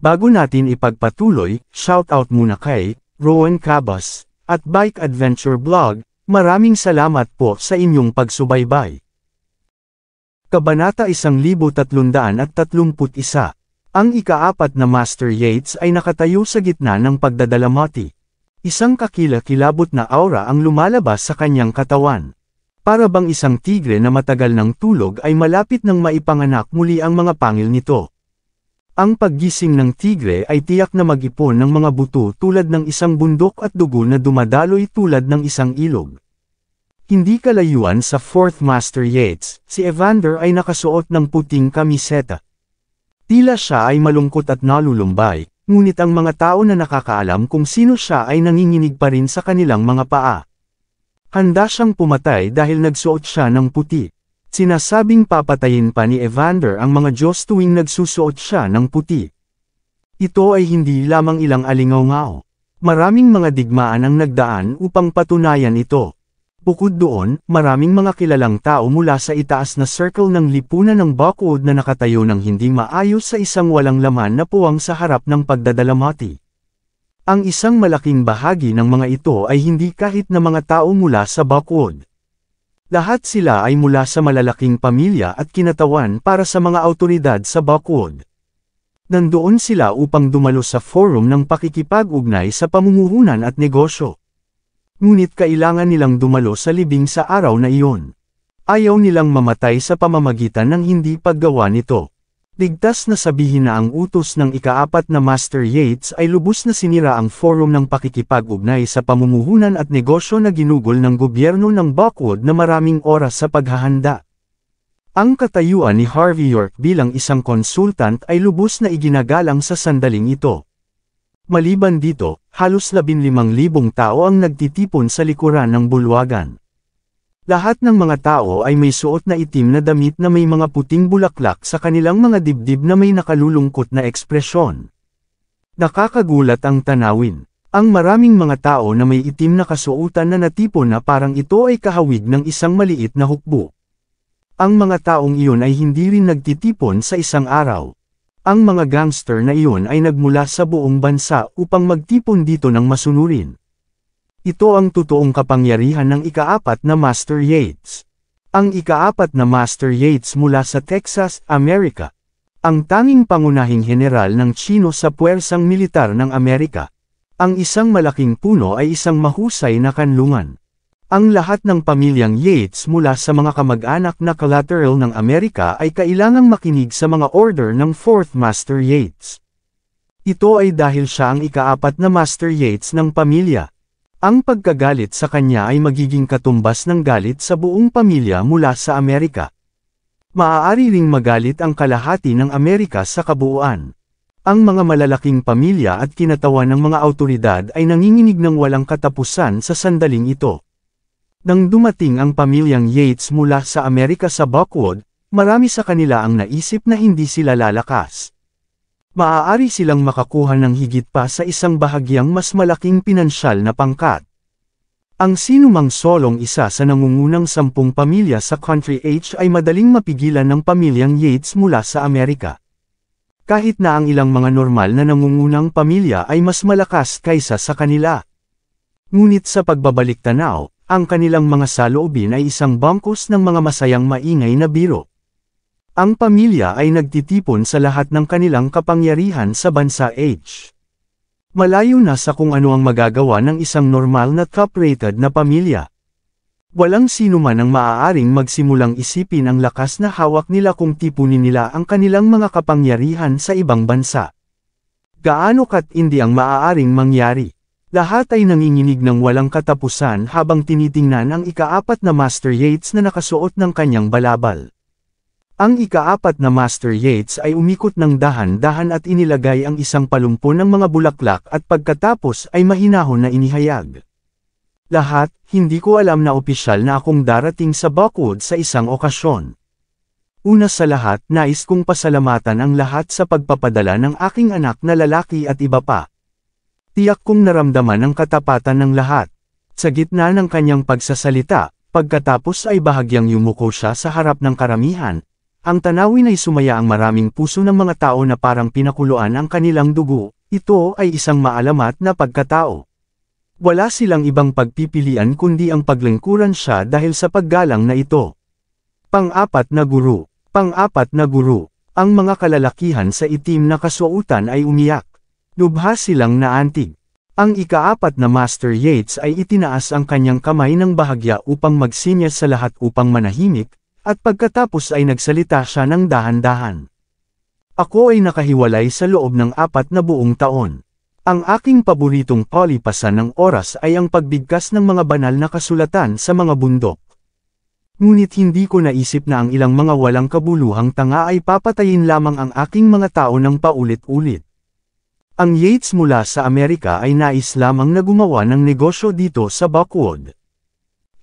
Bago natin ipagpatuloy, shoutout muna kay Rowan Cabas at Bike Adventure Blog. Maraming salamat po sa inyong pagsubaybay. Kabanata 1331. Ang ika-4 na Master Yates ay nakatayo sa gitna ng pagdadalamati. Isang kakilakilabot na aura ang lumalabas sa kanyang katawan. Para bang isang tigre na matagal ng tulog ay malapit nang maipanganak muli ang mga pangil nito. Ang paggising ng tigre ay tiyak na mag-ipon ng mga buto tulad ng isang bundok at dugo na dumadaloy tulad ng isang ilog. Hindi kalayuan sa 4th Master Yates, si Evander ay nakasuot ng puting kamiseta. Tila siya ay malungkot at nalulumbay, ngunit ang mga tao na nakakaalam kung sino siya ay nanginginig pa rin sa kanilang mga paa. Handa siyang pumatay dahil nagsuot siya ng puti. Sinasabing papatayin pa ni Evander ang mga Diyos tuwing nagsusuot siya ng puti. Ito ay hindi lamang ilang alingaw-ngaw. Maraming mga digmaan ang nagdaan upang patunayan ito. Bukod doon, maraming mga kilalang tao mula sa itaas na circle ng lipunan ng Buckwood na nakatayo ng hindi maayos sa isang walang laman na puwang sa harap ng pagdadalamati. Ang isang malaking bahagi ng mga ito ay hindi kahit na mga tao mula sa Buckwood. Lahat sila ay mula sa malalaking pamilya at kinatawan para sa mga awtoridad sa Buckwood. Nandoon sila upang dumalo sa forum ng pakikipag-ugnay sa pamumuhunan at negosyo. Ngunit kailangan nilang dumalo sa libing sa araw na iyon. Ayaw nilang mamatay sa pamamagitan ng hindi paggawa nito. Ligtas na sabihin na ang utos ng ika-4 na Master Yates ay lubos na sinira ang forum ng pakikipag-ugnay sa pamumuhunan at negosyo na ginugol ng gobyerno ng Buckwood na maraming oras sa paghahanda. Ang katayuan ni Harvey York bilang isang konsultant ay lubos na iginagalang sa sandaling ito. Maliban dito, halos 15,000 tao ang nagtitipon sa likuran ng bulwagan. Lahat ng mga tao ay may suot na itim na damit na may mga puting bulaklak sa kanilang mga dibdib na may nakalulungkot na ekspresyon. Nakakagulat ang tanawin. Ang maraming mga tao na may itim na kasuotan na natipon na parang ito ay kahawig ng isang maliit na hukbo. Ang mga taong iyon ay hindi rin nagtitipon sa isang araw. Ang mga gangster na iyon ay nagmula sa buong bansa upang magtipon dito ng masunurin. Ito ang totoong kapangyarihan ng ika-4 na Master Yates. Ang ika-4 na Master Yates mula sa Texas, Amerika. Ang tanging pangunahing general ng Tsino sa puwersang militar ng Amerika. Ang isang malaking puno ay isang mahusay na kanlungan. Ang lahat ng pamilyang Yates mula sa mga kamag-anak na collateral ng Amerika ay kailangang makinig sa mga order ng 4th Master Yates. Ito ay dahil siya ang ika-4 na Master Yates ng pamilya. Ang pagkagalit sa kanya ay magiging katumbas ng galit sa buong pamilya mula sa Amerika. Maaari ring magalit ang kalahati ng Amerika sa kabuuan. Ang mga malalaking pamilya at kinatawan ng mga awtoridad ay nanginginig ng walang katapusan sa sandaling ito. Nang dumating ang pamilyang Yates mula sa Amerika sa Buckwood, marami sa kanila ang naisip na hindi sila lalakas. Maaari silang makakuha ng higit pa sa isang bahagyang mas malaking pinansyal na pangkat. Ang sinumang solong isa sa nangungunang 10 pamilya sa Country H ay madaling mapigilan ng pamilyang Yates mula sa Amerika. Kahit na ang ilang mga normal na nangungunang pamilya ay mas malakas kaysa sa kanila. Ngunit sa pagbabalik tanaw, ang kanilang mga saloobin ay isang bangkos ng mga masayang maingay na biro. Ang pamilya ay nagtitipon sa lahat ng kanilang kapangyarihan sa bansa H. Malayo na sa kung ano ang magagawa ng isang normal na top-rated na pamilya. Walang sino man ang maaaring magsimulang isipin ang lakas na hawak nila kung tipunin nila ang kanilang mga kapangyarihan sa ibang bansa. Gaano katindi ang maaaring mangyari? Lahat ay nanginginig ng walang katapusan habang tinitingnan ang ika-4 na Master Yates na nakasuot ng kanyang balabal. Ang ika-4 na Master Yates ay umikot ng dahan-dahan at inilagay ang isang palumpon ng mga bulaklak at pagkatapos ay mahinahon na inihayag. Lahat, hindi ko alam na opisyal na akong darating sa Buckwood sa isang okasyon. Una sa lahat, nais kong pasalamatan ang lahat sa pagpapadala ng aking anak na lalaki at iba pa. Tiyak kong naramdaman ang katapatan ng lahat. Sa gitna ng kanyang pagsasalita, pagkatapos ay bahagyang yumuko siya sa harap ng karamihan, ang tanawin ay sumaya ang maraming puso ng mga tao na parang pinakuluan ang kanilang dugo. Ito ay isang maalamat na pagkatao. Wala silang ibang pagpipilian kundi ang paglingkuran siya dahil sa paggalang na ito. Pang-apat na guro. Pang-apat na guro. Ang mga kalalakihan sa itim na kasuotan ay umiyak. Lubha silang naantig. Ang ika-4 na Master Yates ay itinaas ang kanyang kamay ng bahagya upang magsinyas sa lahat upang manahimik, at pagkatapos ay nagsalita siya ng dahan-dahan. Ako ay nakahiwalay sa loob ng 4 na buong taon. Ang aking paboritong palipasan ng oras ay ang pagbigkas ng mga banal na kasulatan sa mga bundok. Ngunit hindi ko naisip na ang ilang mga walang kabuluhang tanga ay papatayin lamang ang aking mga tao ng paulit-ulit. Ang Yates mula sa Amerika ay nais lamang na gumawa ng negosyo dito sa Buckwood.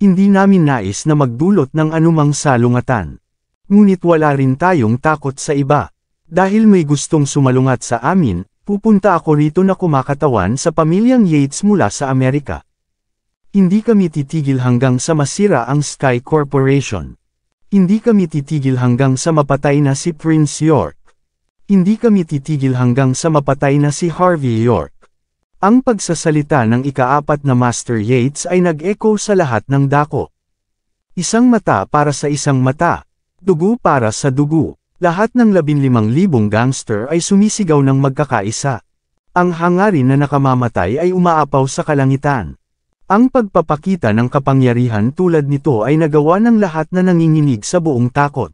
Hindi namin nais na magdulot ng anumang salungatan. Ngunit wala rin tayong takot sa iba. Dahil may gustong sumalungat sa amin, pupunta ako rito na kumakatawan sa pamilyang Yates mula sa Amerika. Hindi kami titigil hanggang sa masira ang Sky Corporation. Hindi kami titigil hanggang sa mapatay na si Prince York. Hindi kami titigil hanggang sa mapatay na si Harvey York. Ang pagsasalita ng ika-4 na Master Yates ay nag-echo sa lahat ng dako. Isang mata para sa isang mata, dugo para sa dugo. Lahat ng 15,000 gangster ay sumisigaw ng magkakaisa. Ang hangarin na nakamamatay ay umaapaw sa kalangitan. Ang pagpapakita ng kapangyarihan tulad nito ay nagawa ng lahat na nanginginig sa buong takot.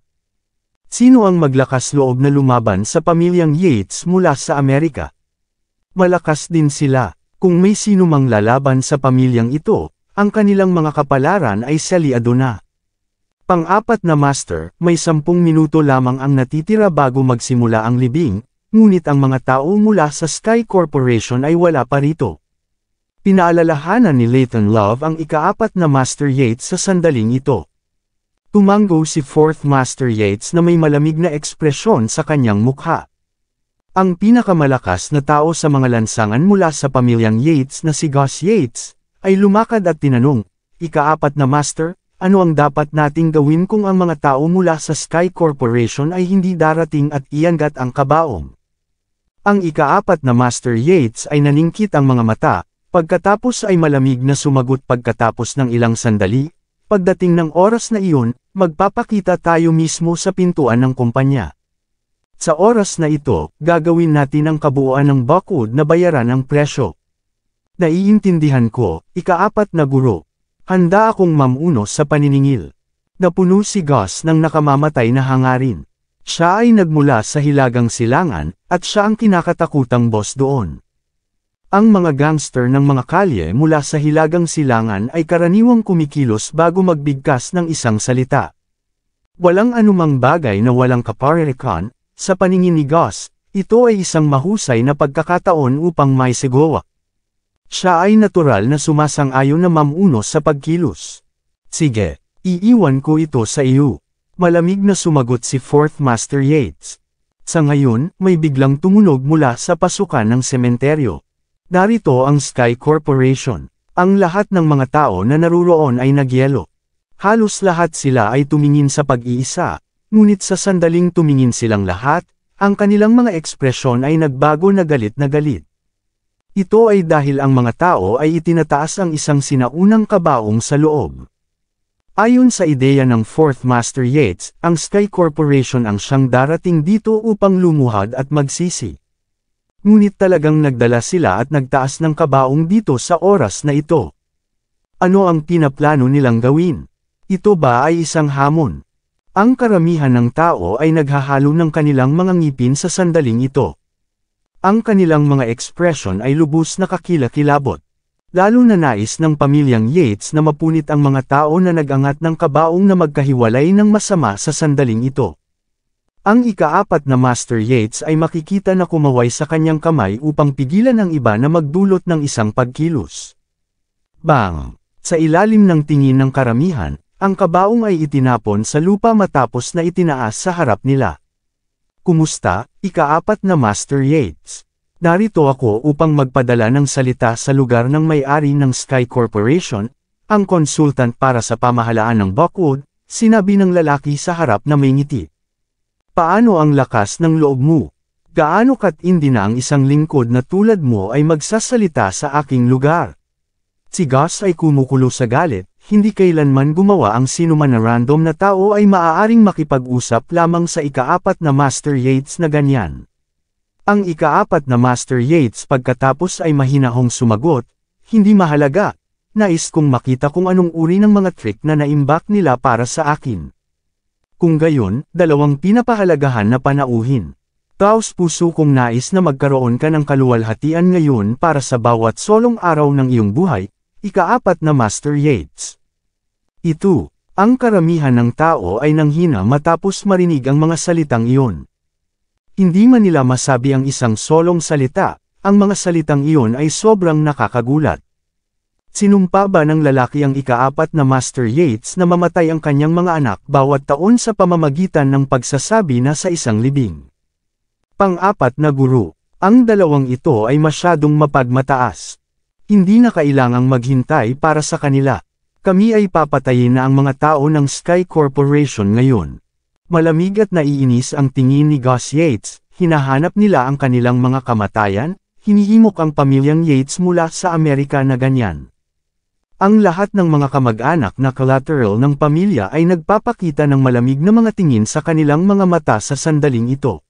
Sino ang maglakas loob na lumaban sa pamilyang Yates mula sa Amerika? Malakas din sila. Kung may sino mang lalaban sa pamilyang ito, ang kanilang mga kapalaran ay saliado na. Pang-4 na Master, may 10 minuto lamang ang natitira bago magsimula ang libing, ngunit ang mga tao mula sa Sky Corporation ay wala pa rito. Pinaalalahanan ni Leighton Love ang ika-4 na Master Yates sa sandaling ito. Tumango si 4th Master Yates na may malamig na ekspresyon sa kanyang mukha. Ang pinakamalakas na tao sa mga lansangan mula sa pamilyang Yates na si Gus Yates, ay lumakad at tinanong, ika-4 na Master, ano ang dapat nating gawin kung ang mga tao mula sa Sky Corporation ay hindi darating at ianggat ang kabaong? Ang ika-4 na Master Yates ay naningkit ang mga mata, pagkatapos ay malamig na sumagot pagkatapos ng ilang sandali, pagdating ng oras na iyon, magpapakita tayo mismo sa pintuan ng kumpanya. Sa oras na ito, gagawin natin ang kabuuan ng Buckwood na bayaran ang presyo. Naiintindihan ko, ika-4 na guro. Handa akong mamuno sa paniningil. Napuno si Gus ng nakamamatay na hangarin. Siya ay nagmula sa Hilagang Silangan, at siya ang kinakatakutang boss doon. Ang mga gangster ng mga kalye mula sa Hilagang Silangan ay karaniwang kumikilos bago magbigkas ng isang salita. Walang anumang bagay na walang kaparehkan. Sa paningin ni Gus, ito ay isang mahusay na pagkakataon upang may sigawa. Siya ay natural na sumasang-ayon na mamuno sa pagkilos. Sige, iiwan ko ito sa iyo. Malamig na sumagot si 4th Master Yates. Sa ngayon, may biglang tumunog mula sa pasukan ng sementeryo. Narito ang Sky Corporation. Ang lahat ng mga tao na naruroon ay nagyelo. Halos lahat sila ay tumingin sa pag-iisa. Ngunit sa sandaling tumingin silang lahat, ang kanilang mga ekspresyon ay nagbago na galit na galit. Ito ay dahil ang mga tao ay itinataas ang isang sinaunang kabaong sa loob. Ayon sa ideya ng 4th Master Yates, ang Sky Corporation ang siyang darating dito upang lumuhad at magsisi. Ngunit talagang nagdala sila at nagtaas ng kabaong dito sa oras na ito. Ano ang pinaplano nilang gawin? Ito ba ay isang hamon? Ang karamihan ng tao ay naghahalo ng kanilang mga ngipin sa sandaling ito. Ang kanilang mga ekspresyon ay lubos na kakilakilabot. Lalo na nais ng pamilyang Yates na mapunit ang mga tao na nag-angat ng kabaong na magkahiwalay ng masama sa sandaling ito. Ang ika-4 na Master Yates ay makikita na kumaway sa kanyang kamay upang pigilan ang iba na magdulot ng isang pagkilos. Bang! Sa ilalim ng tingin ng karamihan, ang kabaong ay itinapon sa lupa matapos na itinaas sa harap nila. Kumusta, ika-4 na Master Yates? Narito ako upang magpadala ng salita sa lugar ng may-ari ng Sky Corporation, ang konsultant para sa pamahalaan ng Buckwood, sinabi ng lalaki sa harap na may ngiti. Paano ang lakas ng loob mo? Gaano katindi na ang isang lingkod na tulad mo ay magsasalita sa aking lugar? Si Gus ay kumukulo sa galit, hindi kailanman gumawa ang sinuman na random na tao ay maaaring makipag-usap lamang sa ikaapat na Master Yates na ganyan. Ang ikaapat na Master Yates pagkatapos ay mahinahong sumagot, hindi mahalaga, nais kong makita kung anong uri ng mga trick na naimbak nila para sa akin. Kung gayon, dalawang pinapahalagahan na panauhin. Taos puso kong nais na magkaroon ka ng kaluwalhatian ngayon para sa bawat solong araw ng iyong buhay, ikaapat na Master Yates. Ito, ang karamihan ng tao ay nanghina matapos marinig ang mga salitang iyon. Hindi man nila masabi ang isang solong salita, ang mga salitang iyon ay sobrang nakakagulat. Sinumpa ba ng lalaki ang ikaapat na Master Yates na mamatay ang kanyang mga anak bawat taon sa pamamagitan ng pagsasabi na sa isang libing? Pang-apat na guro, ang dalawang ito ay masyadong mapagmataas. Hindi na kailangang maghintay para sa kanila. Kami ay papatayin na ang mga tao ng Sky Corporation ngayon. Malamig at naiinis ang tingin ni Gus Yates, hinahanap nila ang kanilang mga kamatayan, hinihimok ang pamilyang Yates mula sa Amerika na ganyan. Ang lahat ng mga kamag-anak na collateral ng pamilya ay nagpapakita ng malamig na mga tingin sa kanilang mga mata sa sandaling ito.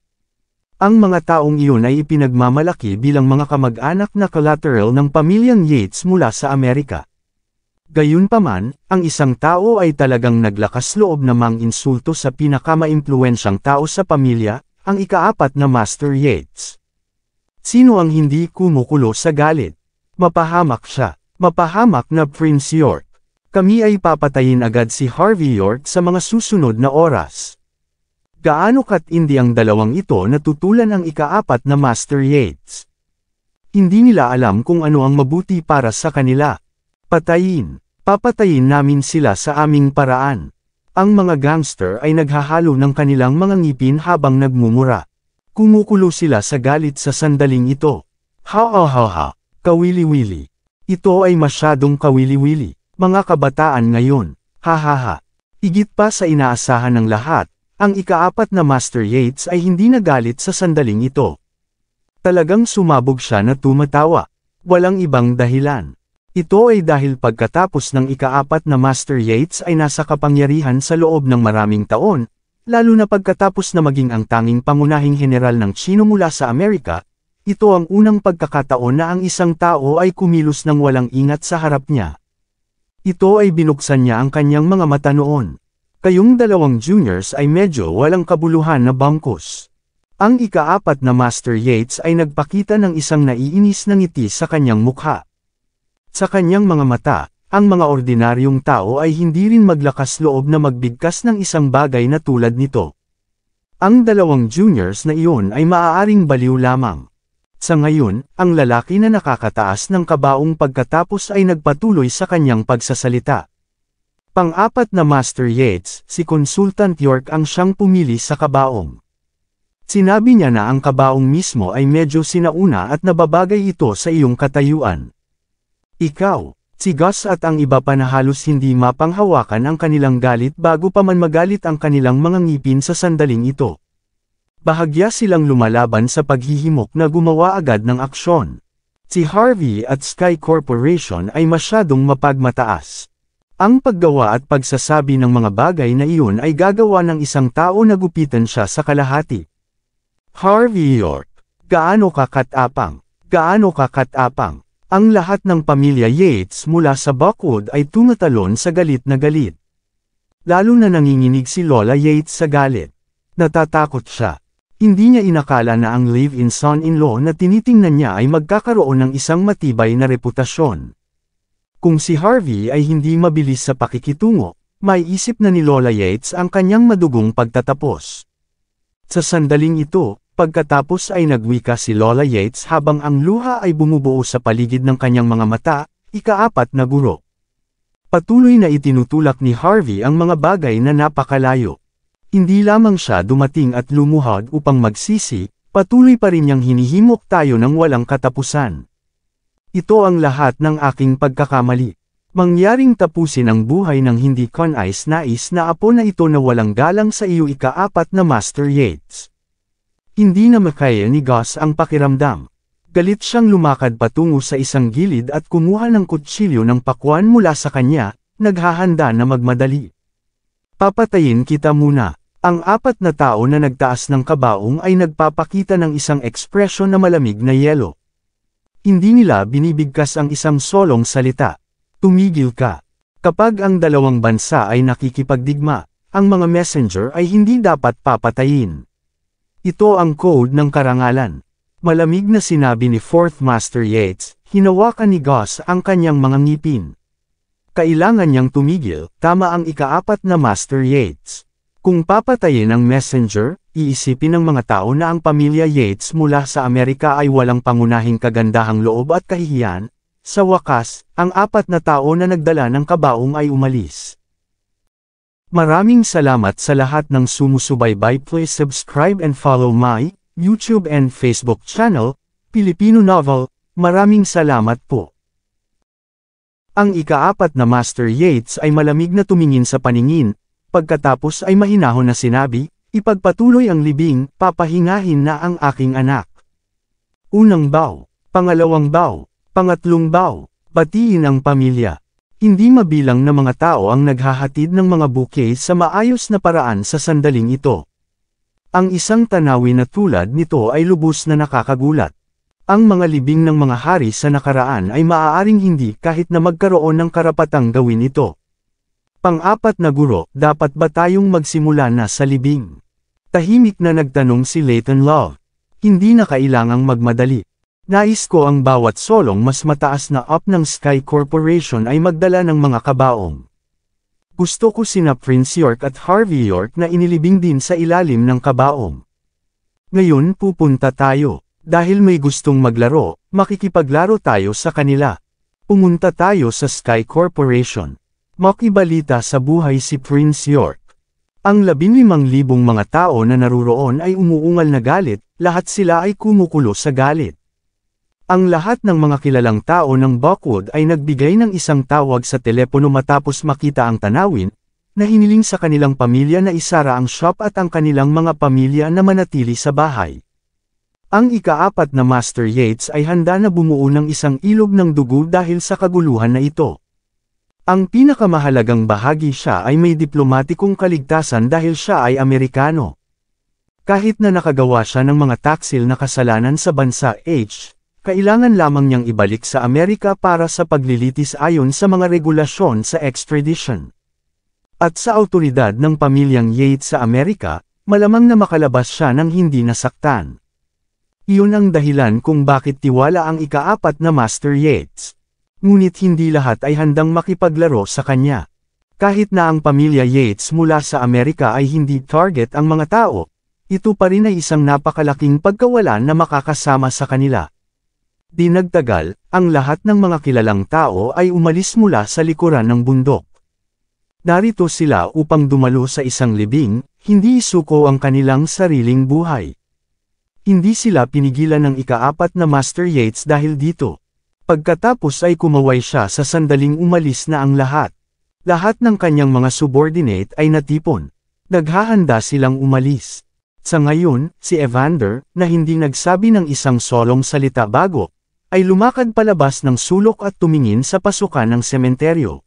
Ang mga taong iyon ay ipinagmamalaki bilang mga kamag-anak na collateral ng pamilyang Yates mula sa Amerika. Gayunpaman, ang isang tao ay talagang naglakas loob na mang-insulto sa pinakamaimpluwensyang tao sa pamilya, ang ikaapat na Master Yates. Sino ang hindi kumukulo sa galit? Mapahamak siya. Mapahamak na Prince York. Kami ay papatayin agad si Harvey York sa mga susunod na oras. Gaano katindi ang dalawang ito na tutulan ang ikaapat na Master Yates? Hindi nila alam kung ano ang mabuti para sa kanila. Patayin. Papatayin namin sila sa aming paraan. Ang mga gangster ay naghahalo ng kanilang mga ngipin habang nagmumura. Kumukulo sila sa galit sa sandaling ito. Ha. Kawili-wili. Ito ay masyadong kawili-wili. Mga kabataan ngayon. Ha. Higit pa sa inaasahan ng lahat, ang ikaapat na Master Yates ay hindi nagalit sa sandaling ito. Talagang sumabog siya na tumatawa. Walang ibang dahilan. Ito ay dahil pagkatapos ng ikaapat na Master Yates ay nasa kapangyarihan sa loob ng maraming taon, lalo na pagkatapos na maging ang tanging pangunahing general ng Chino mula sa Amerika, ito ang unang pagkakataon na ang isang tao ay kumilos ng walang ingat sa harap niya. Ito ay binuksan niya ang kanyang mga mata noon. Kayong dalawang juniors ay medyo walang kabuluhan na bangkos. Ang ikaapat na Master Yates ay nagpakita ng isang naiinis na ngiti sa kanyang mukha. Sa kanyang mga mata, ang mga ordinaryong tao ay hindi rin maglakas loob na magbigkas ng isang bagay na tulad nito. Ang dalawang juniors na iyon ay maaaring baliw lamang. Sa ngayon, ang lalaki na nakakataas ng kabaong pagkatapos ay nagpatuloy sa kanyang pagsasalita. Pang-apat na Master Yates, si Consultant York ang siyang pumili sa kabaong. Sinabi niya na ang kabaong mismo ay medyo sinauna at nababagay ito sa iyong katayuan. Ikaw, si Gus at ang iba pa na halos hindi mapanghawakan ang kanilang galit bago pa man magalit ang kanilang mga ngipin sa sandaling ito. Bahagya silang lumalaban sa paghihimok na gumawa agad ng aksyon. Si Harvey at Sky Corporation ay masyadong mapagmataas. Ang paggawa at pagsasabi ng mga bagay na iyon ay gagawa ng isang tao na gupitan siya sa kalahati. Harvey York, gaano ka katapang? Gaano ka katapang? Ang lahat ng pamilya Yates mula sa Buckwood ay tumatalon sa galit na galit. Lalo na nanginginig si Lola Yates sa galit. Natatakot siya. Hindi niya inakala na ang live-in son-in-law na tinitingnan niya ay magkakaroon ng isang matibay na reputasyon. Kung si Harvey ay hindi mabilis sa pakikitungo, may isip na ni Lola Yates ang kanyang madugong pagtatapos. Sa sandaling ito, pagkatapos ay nagwika si Lola Yates habang ang luha ay bumubuo sa paligid ng kanyang mga mata, ikaapat na guro. Patuloy na itinutulak ni Harvey ang mga bagay na napakalayo. Hindi lamang siya dumating at lumuhod upang magsisi, patuloy pa rin niyang hinihimok tayo ng walang katapusan. Ito ang lahat ng aking pagkakamali. Mangyaring tapusin ang buhay ng hindi kanais-nais na apo na ito na walang galang sa iyo ika-4 na Master Yates. Hindi na makaya ni Gus ang pakiramdam. Galit siyang lumakad patungo sa isang gilid at kumuha ng kutsilyo ng pakwan mula sa kanya, naghahanda na magmadali. Papatayin kita muna. Ang 4 na tao na nagtaas ng kabaong ay nagpapakita ng isang ekspresyon na malamig na yelo. Hindi nila binibigkas ang isang solong salita. Tumigil ka. Kapag ang dalawang bansa ay nakikipagdigma, ang mga messenger ay hindi dapat papatayin. Ito ang code ng karangalan. Malamig na sinabi ni 4th Master Yates, hinawakan ni Gus ang kanyang mga ngipin. Kailangan niyang tumigil, tama ang ika-4 na Master Yates. Kung papatayin ang messenger, iisipin ng mga tao na ang pamilya Yates mula sa Amerika ay walang pangunahing kagandahang loob at kahihiyan. Sa wakas, ang 4 na tao na nagdala ng kabaong ay umalis. Maraming salamat sa lahat ng sumusubaybay. Please subscribe and follow my YouTube and Facebook channel, Filipino Novel. Maraming salamat po. Ang ika-4 na Master Yates ay malamig na tumingin sa paningin, pagkatapos ay mahinahon na sinabi, ipagpatuloy ang libing, papahingahin na ang aking anak. Unang baw, pangalawang baw, pangatlong baw, batiin ang pamilya. Hindi mabilang na mga tao ang naghahatid ng mga bouquet sa maayos na paraan sa sandaling ito. Ang isang tanawin na tulad nito ay lubos na nakakagulat. Ang mga libing ng mga hari sa nakaraan ay maaaring hindi kahit na magkaroon ng karapatang gawin ito. Pang-4 na guro, dapat ba tayong magsimula na sa libing? Tahimik na nagtanong si Layton Love. Hindi na kailangang magmadali. Nais ko ang bawat solong mas mataas na up ng Sky Corporation ay magdala ng mga kabaong. Gusto ko sina Prince York at Harvey York na inilibing din sa ilalim ng kabaong. Ngayon pupunta tayo. Dahil may gustong maglaro, makikipaglaro tayo sa kanila. Pumunta tayo sa Sky Corporation. Makibalita sa buhay si Prince York. Ang 15,000 mga tao na naruroon ay umuungal na galit, lahat sila ay kumukulo sa galit. Ang lahat ng mga kilalang tao ng Buckwood ay nagbigay ng isang tawag sa telepono matapos makita ang tanawin, na hiniling sa kanilang pamilya na isara ang shop at ang kanilang mga pamilya na manatili sa bahay. Ang ika-4 na Master Yates ay handa na bumuo ng isang ilog ng dugo dahil sa kaguluhan na ito. Ang pinakamahalagang bahagi siya ay may diplomatikong kaligtasan dahil siya ay Amerikano. Kahit na nakagawa siya ng mga taksil na kasalanan sa bansa H, kailangan lamang niyang ibalik sa Amerika para sa paglilitis ayon sa mga regulasyon sa extradition. At sa awtoridad ng pamilyang Yates sa Amerika, malamang na makalabas siya ng hindi nasaktan. Iyon ang dahilan kung bakit tiwala ang ika-4 na Master Yates. Ngunit hindi lahat ay handang makipaglaro sa kanya. Kahit na ang pamilya Yates mula sa Amerika ay hindi target ang mga tao, ito pa rin ay isang napakalaking pagkawala na makakasama sa kanila. Di nagtagal, ang lahat ng mga kilalang tao ay umalis mula sa likuran ng bundok. Narito sila upang dumalo sa isang libing, hindi isuko ang kanilang sariling buhay. Hindi sila pinigilan ng ika-4 na Master Yates dahil dito. Pagkatapos ay kumaway siya sa sandaling umalis na ang lahat. Lahat ng kanyang mga subordinate ay natipon. Naghahanda silang umalis. Sa ngayon, si Evander, na hindi nagsabi ng isang solong salita bago, ay lumakad palabas ng sulok at tumingin sa pasukan ng sementeryo.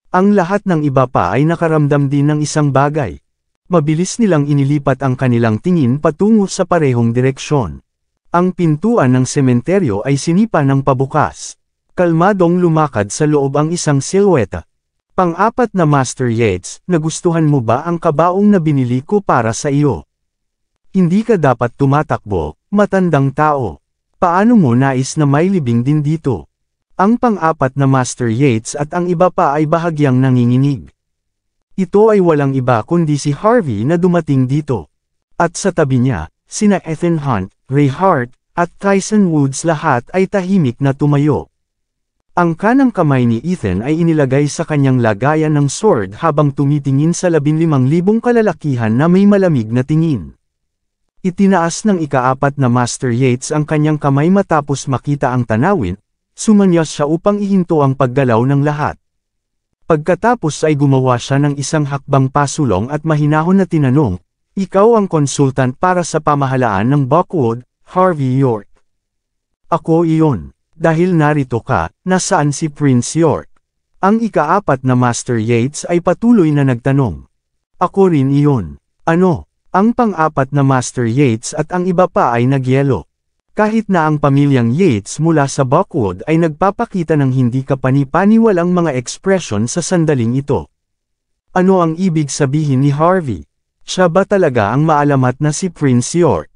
Ang lahat ng iba pa ay nakaramdam din ng isang bagay. Mabilis nilang inilipat ang kanilang tingin patungo sa parehong direksyon. Ang pintuan ng sementeryo ay sinipa ng pabukas. Kalmadong lumakad sa loob ang isang silweta. Pang-4 na Master Yates, nagustuhan mo ba ang kabaong na binili ko para sa iyo? Hindi ka dapat tumatakbo, matandang tao. Paano mo nais na may libing din dito? Ang pang-4 na Master Yates at ang iba pa ay bahagyang nanginginig. Ito ay walang iba kundi si Harvey na dumating dito. At sa tabi niya, sina Ethan Hunt, Ray Hart, at Tyson Woods lahat ay tahimik na tumayo. Ang kanang kamay ni Ethan ay inilagay sa kanyang lagayan ng sword habang tumitingin sa 15,000 kalalakihan na may malamig na tingin. Itinaas ng ika-4 na Master Yates ang kanyang kamay matapos makita ang tanawin, sumanyas siya upang ihinto ang paggalaw ng lahat. Pagkatapos ay gumawa siya ng isang hakbang pasulong at mahinahon na tinanong, "Ikaw ang consultant para sa pamahalaan ng Buckwood, Harvey York." "Ako iyon. Dahil narito ka, nasaan si Prince York?" Ang ikaapat na Master Yates ay patuloy na nagtanong. "Ako rin iyon." "Ano?" Ang pang-apat na Master Yates at ang iba pa ay nagyelo. Kahit na ang pamilyang Yates mula sa Buckwood ay nagpapakita ng hindi kapani-paniwalang mga ekspresyon sa sandaling ito. Ano ang ibig sabihin ni Harvey? Siya ba talaga ang maalamat na si Prince York?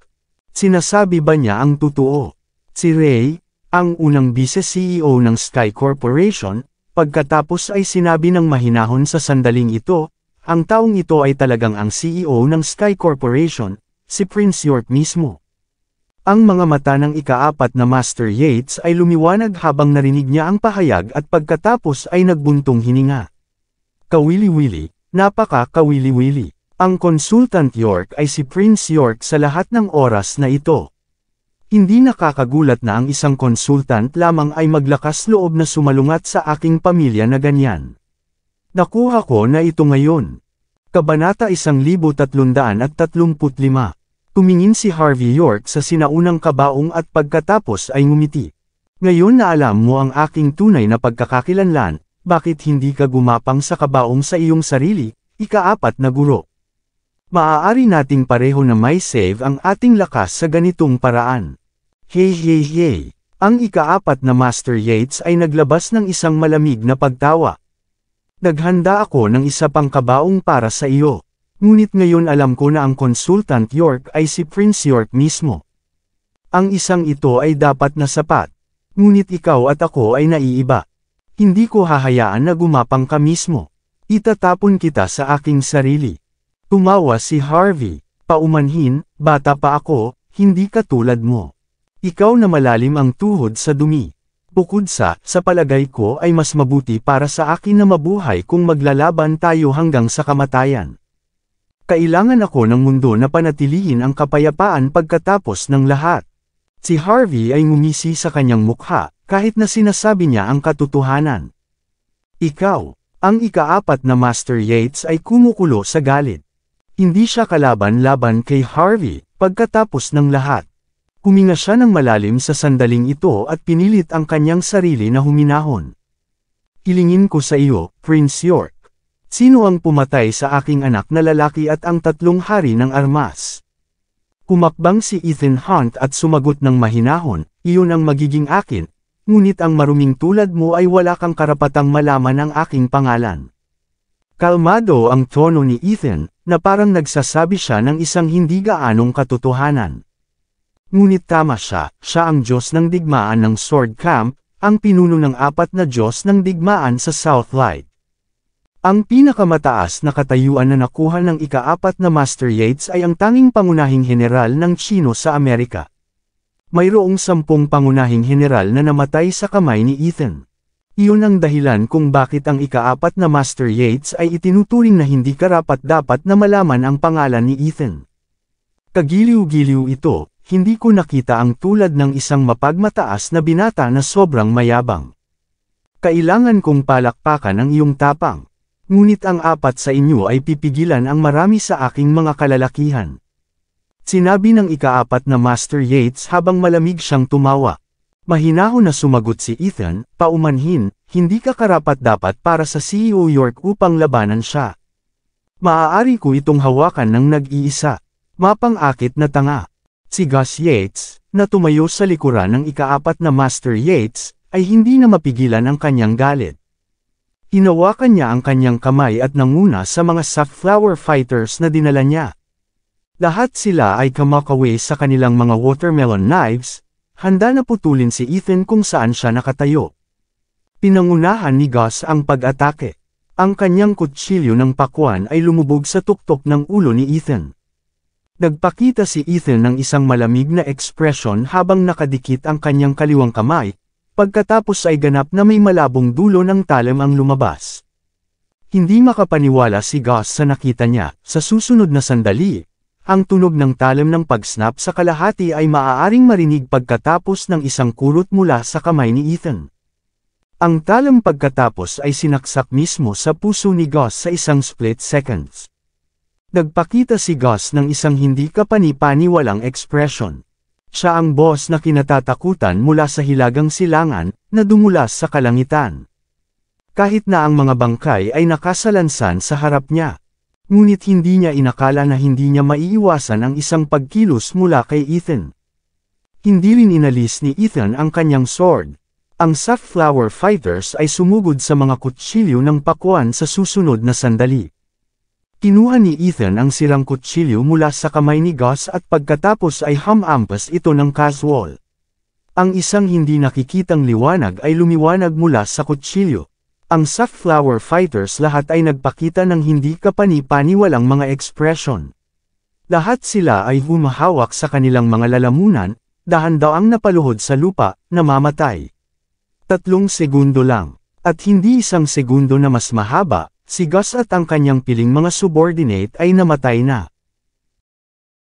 Sinasabi ba niya ang totoo? Si Ray, ang unang vice-CEO ng Sky Corporation, pagkatapos ay sinabi ng mahinahon sa sandaling ito, ang taong ito ay talagang ang CEO ng Sky Corporation, si Prince York mismo. Ang mga mata ng ikaapat na Master Yates ay lumiwanag habang narinig niya ang pahayag at pagkatapos ay nagbuntong hininga. Kawili-wili, napaka-kawili-wili. Ang Consultant York ay si Prince York sa lahat ng oras na ito. Hindi nakakagulat na ang isang consultant lamang ay maglakas loob na sumalungat sa aking pamilya na ganyan. Nakuha ko na ito ngayon. Kabanata 1335. Tumingin si Harvey York sa sinaunang kabaong at pagkatapos ay ngumiti. "Ngayon na alam mo ang aking tunay na pagkakakilanlan, bakit hindi ka gumapang sa kabaong sa iyong sarili, ikaapat na guro? Maaari nating pareho na may save ang ating lakas sa ganitong paraan." "Hey hey hey." Ang ikaapat na Master Yates ay naglabas ng isang malamig na pagtawa. "Naghanda ako ng isa pang kabaong para sa iyo. Ngunit ngayon alam ko na ang Consultant York ay si Prince York mismo. Ang isang ito ay dapat na sapat. Ngunit ikaw at ako ay naiiba. Hindi ko hahayaan na gumapang ka mismo. Itatapon kita sa aking sarili." Tumawa si Harvey. "Paumanhin, bata pa ako, hindi katulad mo. Ikaw na malalim ang tuhod sa dumi. Bukod sa palagay ko ay mas mabuti para sa akin na mabuhay kung maglalaban tayo hanggang sa kamatayan. Kailangan ako ng mundo na panatilihin ang kapayapaan pagkatapos ng lahat." Si Harvey ay ngumisi sa kanyang mukha, kahit na sinasabi niya ang katotohanan. "Ikaw." Ang ikaapat na Master Yates ay kumukulo sa galit. Hindi siya kalaban-laban kay Harvey, pagkatapos ng lahat. Huminga siya ng malalim sa sandaling ito at pinilit ang kanyang sarili na huminahon. "Hilingin ko sa iyo, Prince York. Sino ang pumatay sa aking anak na lalaki at ang tatlong hari ng armas?" Humakbang si Ethan Hunt at sumagot ng mahinahon, "Iyon ang magiging akin, ngunit ang maruming tulad mo ay wala kang karapatang malaman ang aking pangalan." Kalmado ang tono ni Ethan, na parang nagsasabi siya ng isang hindi gaanong katotohanan. Ngunit tama siya ang Diyos ng digmaan ng Sword Camp, ang pinuno ng apat na Diyos ng digmaan sa Southlight. Ang pinakamataas na katayuan na nakuha ng ikaapat na Master Yates ay ang tanging pangunahing general ng Chino sa Amerika. Mayroong 10 pangunahing general na namatay sa kamay ni Ethan. Iyon ang dahilan kung bakit ang ikaapat na Master Yates ay itinuturing na hindi karapat-dapat na malaman ang pangalan ni Ethan. Kagiliw-giliw ito, hindi ko nakita ang tulad ng isang mapagmataas na binata na sobrang mayabang. Kailangan kong palakpakan ang iyong tapang. Ngunit ang apat sa inyo ay pipigilan ang marami sa aking mga kalalakihan. Sinabi ng ikaapat na Master Yates habang malamig siyang tumawa. Mahinahon na sumagot si Ethan, "Paumanhin, hindi ka karapat-dapat para sa CEO York upang labanan siya. Maaari ko itong hawakan ng nag-iisa. Mapang-akit na tanga." Si Gus Yates, na tumayo sa likuran ng ikaapat na Master Yates, ay hindi na mapigilan ang kanyang galit. Hinawakan niya ang kanyang kamay at nanguna sa mga safflower fighters na dinala niya. Lahat sila ay kumakawi sa kanilang mga watermelon knives, handa na putulin si Ethan kung saan siya nakatayo. Pinangunahan ni Gus ang pag-atake. Ang kanyang kutsilyo ng pakwan ay lumubog sa tuktok ng ulo ni Ethan. Nagpakita si Ethan ng isang malamig na ekspresyon habang nakadikit ang kanyang kaliwang kamay, pagkatapos ay ganap na may malabong dulo ng talim ang lumabas. Hindi makapaniwala si Gus sa nakita niya. Sa susunod na sandali, ang tunog ng talim ng pag-snap sa kalahati ay maaaring marinig pagkatapos ng isang kurot mula sa kamay ni Ethan. Ang talam pagkatapos ay sinaksak mismo sa puso ni Gus sa isang split seconds. Nagpakita si Gus ng isang hindi kapani-paniwalang ekspresyon. Siya ang boss na kinatatakutan mula sa hilagang silangan, na dumulas sa kalangitan. Kahit na ang mga bangkay ay nakasalansan sa harap niya. Ngunit hindi niya inakala na hindi niya maiiwasan ang isang pagkilos mula kay Ethan. Hindi rin inalis ni Ethan ang kanyang sword. Ang Safflower Fighters ay sumugod sa mga kutsilyo ng pakuan sa susunod na sandali. Kinuha ni Ethan ang sirang kutsilyo mula sa kamay ni Gus at pagkatapos ay hamampas ito ng casual. Ang isang hindi nakikitang liwanag ay lumiwanag mula sa kutsilyo. Ang Safflower Fighters lahat ay nagpakita ng hindi kapani-paniwalang mga ekspresyon. Lahat sila ay humahawak sa kanilang mga lalamunan, dahan-daang napaluhod sa lupa, namamatay. 3 segundo lang. At hindi 1 segundo na mas mahaba, si Gus at ang kanyang piling mga subordinate ay namatay na.